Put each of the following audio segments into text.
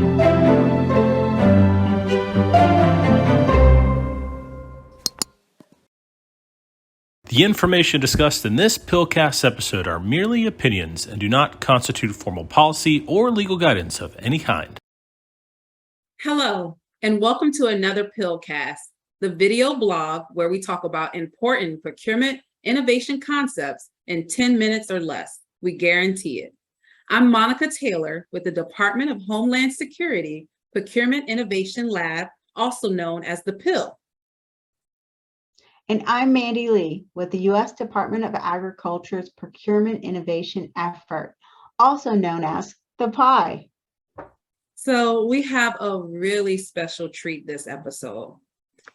The information discussed in this PILCast episode are merely opinions and do not constitute formal policy or legal guidance of any kind. Hello, and welcome to another PILCast, the video blog where we talk about important procurement innovation concepts in 10 minutes or less. We guarantee it. I'm Monica Taylor with the Department of Homeland Security Procurement Innovation Lab, also known as the PIL. And I'm Mandie Lee with the U.S. Department of Agriculture's Procurement Innovation Effort, also known as the PI. So we have a really special treat this episode.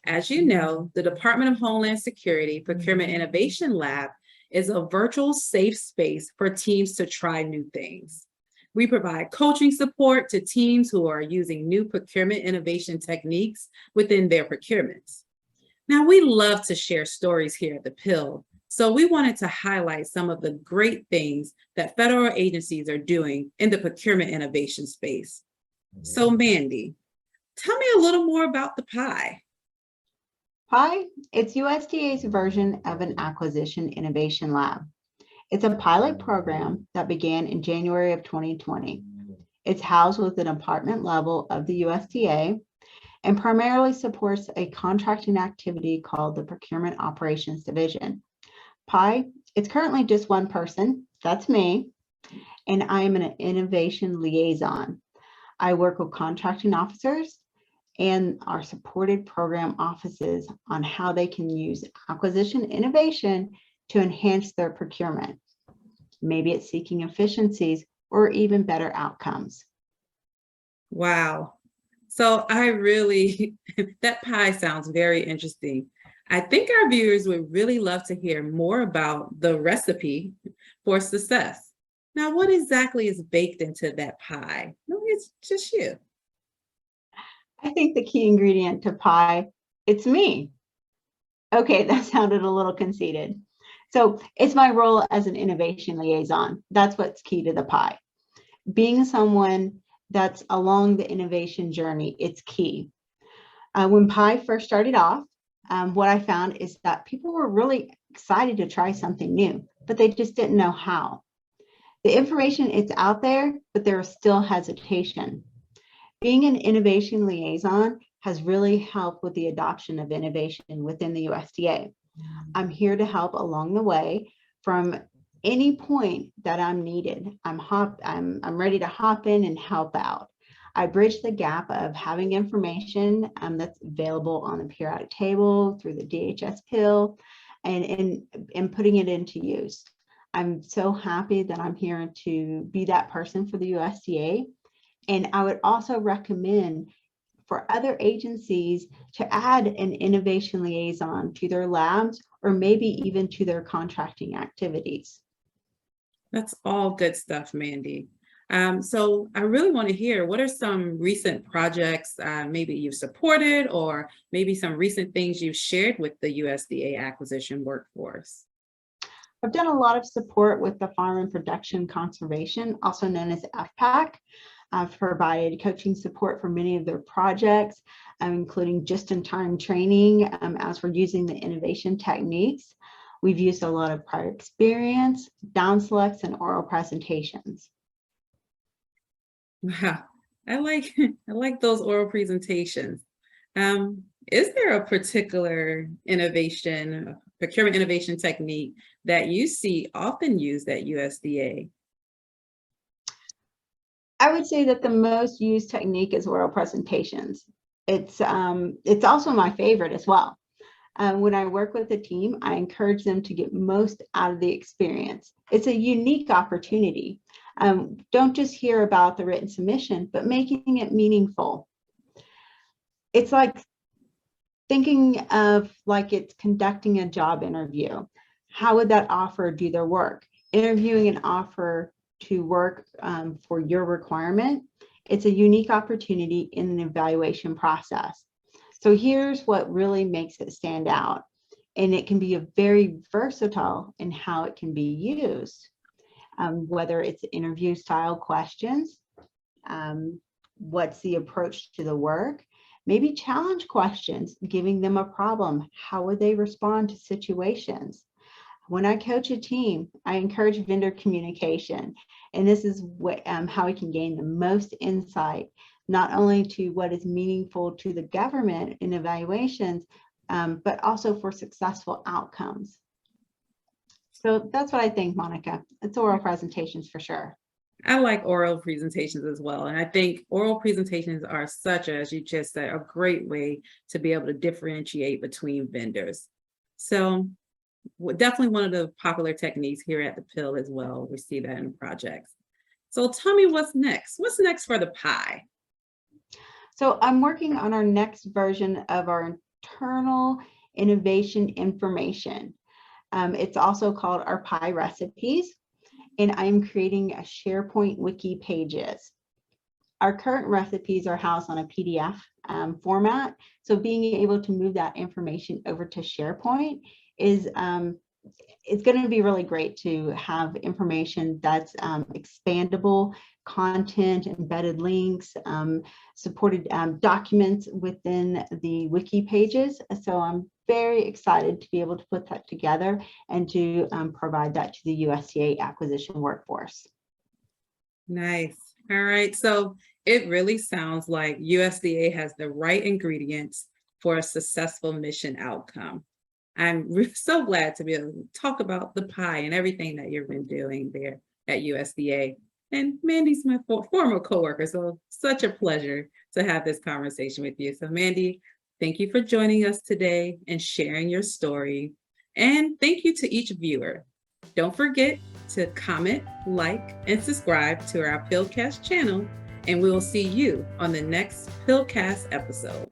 As you know, the Department of Homeland Security Procurement Innovation Lab is a virtual safe space for teams to try new things. We provide coaching support to teams who are using new procurement innovation techniques within their procurements. Now, we love to share stories here at the PIL, so we wanted to highlight some of the great things that federal agencies are doing in the procurement innovation space. So, Mandie, tell me a little more about the PI. PI, it's USDA's version of an acquisition innovation lab. It's a pilot program that began in January of 2020. It's housed with the department level of the USDA and primarily supports a contracting activity called the Procurement Operations Division. PI, it's currently just one person, that's me, and I am an innovation liaison. I work with contracting officers and our supported program offices on how they can use acquisition innovation to enhance their procurement. Maybe it's seeking efficiencies or even better outcomes. Wow. So that pie sounds very interesting. I think our viewers would really love to hear more about the recipe for success. Now, what exactly is baked into that pie? No, it's just you. I think the key ingredient to pie, it's me. Okay, that sounded a little conceited. So it's my role as an innovation liaison. That's what's key to the pie. Being someone that's along the innovation journey, it's key. When PI first started off, what I found is that people were really excited to try something new, but they just didn't know how. The information is out there, but there is still hesitation. Being an innovation liaison has really helped with the adoption of innovation within the USDA. I'm here to help along the way from any point that I'm needed. I'm ready to hop in and help out. I bridge the gap of having information that's available on the periodic table through the DHS PIL and putting it into use. I'm so happy that I'm here to be that person for the USDA. And I would also recommend for other agencies to add an innovation liaison to their labs or maybe even to their contracting activities. That's all good stuff, Mandie. So I really want to hear, what are some recent projects maybe you've supported or maybe some recent things you've shared with the USDA acquisition workforce? I've done a lot of support with the Farm and Production Conservation, also known as FPAC. I've provided coaching support for many of their projects, including just-in-time training as we're using the innovation techniques. We've used a lot of prior experience, down selects, and oral presentations. Wow, I like those oral presentations. Is there a particular procurement innovation technique that you see often used at USDA? I would say that the most used technique is oral presentations. It's also my favorite as well. When I work with a team, I encourage them to get most out of the experience. It's a unique opportunity. Don't just hear about the written submission, but making it meaningful. It's like thinking of like it's conducting a job interview. How would that offer do their work? Interviewing an offer to work for your requirement. It's a unique opportunity in an evaluation process. So here's what really makes it stand out. And it can be very versatile in how it can be used, whether it's interview style questions, what's the approach to the work, maybe challenge questions, giving them a problem. How would they respond to situations? When I coach a team, I encourage vendor communication, and this is how we can gain the most insight, not only to what is meaningful to the government in evaluations, but also for successful outcomes. So that's what I think, Monica. It's oral presentations for sure. I like oral presentations as well. And I think oral presentations are such, as you just said, a great way to be able to differentiate between vendors. So definitely one of the popular techniques here at the PIL as well. We see that in projects. So tell me what's next. What's next for the PI? So I'm working on our next version of our internal innovation information. It's also called our PI recipes, and I'm creating a SharePoint wiki pages. Our current recipes are housed on a PDF format, so being able to move that information over to SharePoint is it's going to be really great to have information that's expandable, content, embedded links, supported documents within the wiki pages. So I'm very excited to be able to put that together and to provide that to the USDA acquisition workforce. Nice. All right. So it really sounds like USDA has the right ingredients for a successful mission outcome. I'm so glad to be able to talk about the PI and everything that you've been doing there at USDA. And Mandie's my former coworker, so such a pleasure to have this conversation with you. So Mandie, thank you for joining us today and sharing your story. And thank you to each viewer. Don't forget to comment, like, and subscribe to our PILCast channel, and we will see you on the next PILCast episode.